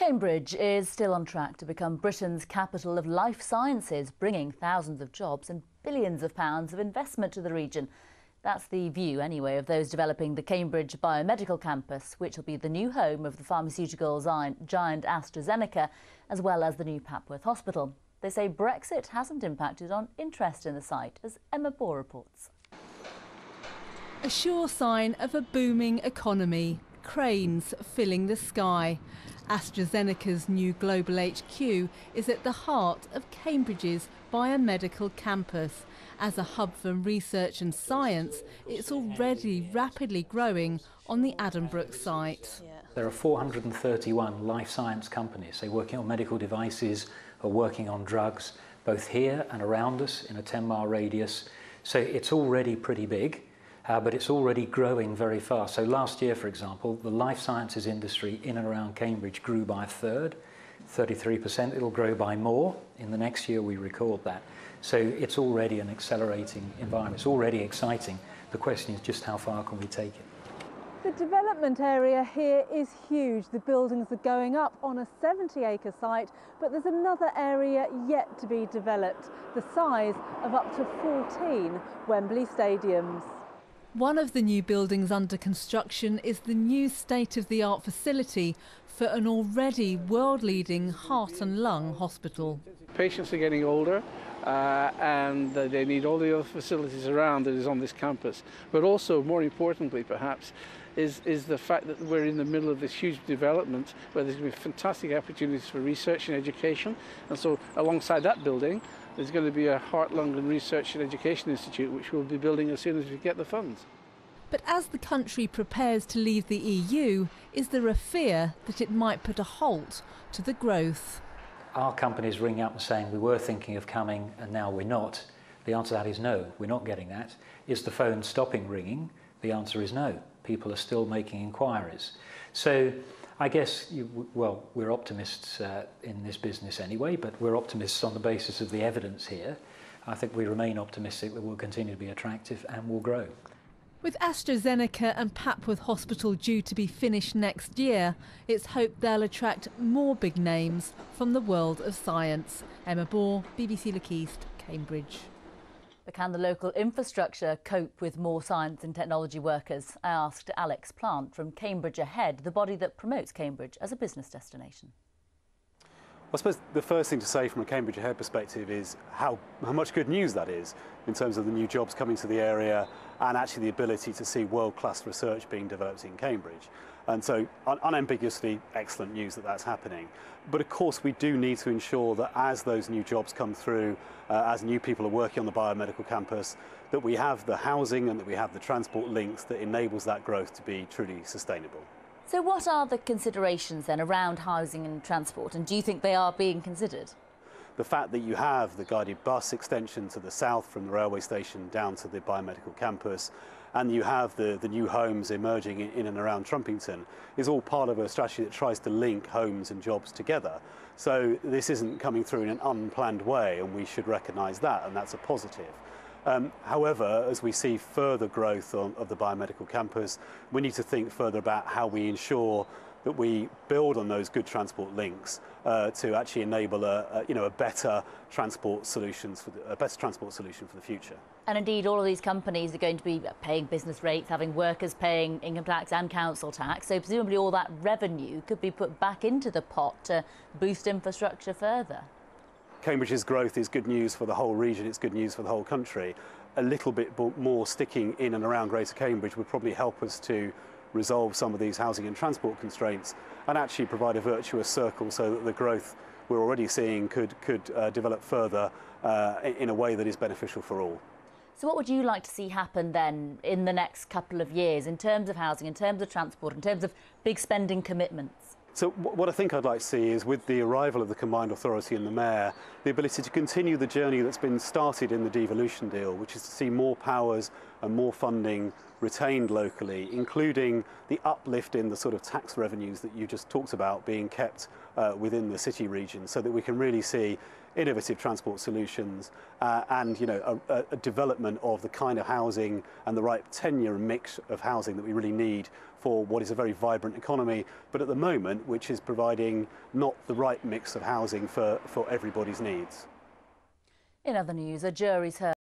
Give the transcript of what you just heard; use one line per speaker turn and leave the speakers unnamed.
Cambridge is still on track to become Britain's capital of life sciences, bringing thousands of jobs and billions of pounds of investment to the region. That's the view, anyway, of those developing the Cambridge Biomedical Campus, which will be the new home of the pharmaceuticals giant AstraZeneca, as well as the new Papworth Hospital. They say Brexit hasn't impacted on interest in the site, as Emma Baugh reports.
A sure sign of a booming economy. Cranes filling the sky. AstraZeneca's new global HQ is at the heart of Cambridge's Biomedical Campus. As a hub for research and science, it's already rapidly growing on the Addenbrooke site.
There are 431 life science companies. They're working on medical devices or working on drugs, both here and around us in a 10-mile radius. So it's already pretty big. But it's already growing very fast. So last year, for example, the life sciences industry in and around Cambridge grew by a third, 33%. It'll grow by more. In the next year, we record that. So it's already an accelerating environment. It's already exciting. The question is just how far can we take it?
The development area here is huge. The buildings are going up on a 70-acre site, but there's another area yet to be developed, the size of up to 14 Wembley stadiums. One of the new buildings under construction is the new state-of-the-art facility for an already world-leading heart and lung hospital.
Patients are getting older and they need all the other facilities around that is on this campus. But also, more importantly perhaps, is the fact that we're in the middle of this huge development where there's going to be fantastic opportunities for research and education. And so alongside that building, there's going to be a Heart, Lung and Research and Education Institute, which we'll be building as soon as we get the funds.
But as the country prepares to leave the EU, is there a fear that it might put a halt to the growth?
Our companies ring up and saying we were thinking of coming and now we're not. The answer to that is no, we're not getting that. Is the phone stopping ringing? The answer is no. People are still making inquiries. So I guess, we're optimists in this business anyway, but we're optimists on the basis of the evidence here. I think we remain optimistic that we'll continue to be attractive and will grow.
With AstraZeneca and Papworth Hospital due to be finished next year, it's hoped they'll attract more big names from the world of science. Emma Baugh, BBC Look East, Cambridge.
But can the local infrastructure cope with more science and technology workers? I asked Alex Plant from Cambridge Ahead, the body that promotes Cambridge as a business destination.
I suppose the first thing to say from a Cambridge Ahead perspective is how much good news that is in terms of the new jobs coming to the area and actually the ability to see world-class research being developed in Cambridge. And so unambiguously excellent news that that's happening. But of course we do need to ensure that as those new jobs come through, as new people are working on the biomedical campus, that we have the housing and that we have the transport links that enables that growth to be truly sustainable.
So what are the considerations then around housing and transport, and do you think they are being considered?
The fact that you have the guided bus extension to the south from the railway station down to the biomedical campus, and you have the new homes emerging in and around Trumpington, is all part of a strategy that tries to link homes and jobs together. So this isn't coming through in an unplanned way, and we should recognise that, and that's a positive. However, as we see further growth of the biomedical campus, we need to think further about how we ensure that we build on those good transport links to actually enable a better transport solution for the future.
And indeed, all of these companies are going to be paying business rates, having workers paying income tax and council tax. So presumably all that revenue could be put back into the pot to boost infrastructure further.
Cambridge's growth is good news for the whole region, it's good news for the whole country. A little bit more sticking in and around Greater Cambridge would probably help us to resolve some of these housing and transport constraints and actually provide a virtuous circle so that the growth we're already seeing could develop further in a way that is beneficial for all.
So what would you like to see happen then in the next couple of years in terms of housing, in terms of transport, in terms of big spending commitments?
So what I think I'd like to see is, with the arrival of the Combined Authority and the Mayor, the ability to continue the journey that's been started in the Devolution deal, which is to see more powers and more funding retained locally, including the uplift in the sort of tax revenues that you just talked about being kept within the city region, so that we can really see innovative transport solutions and a development of the kind of housing and the right tenure and mix of housing that we really need for what is a very vibrant economy. But at the moment, which is providing not the right mix of housing for everybody's needs.
In other news, a jury's heard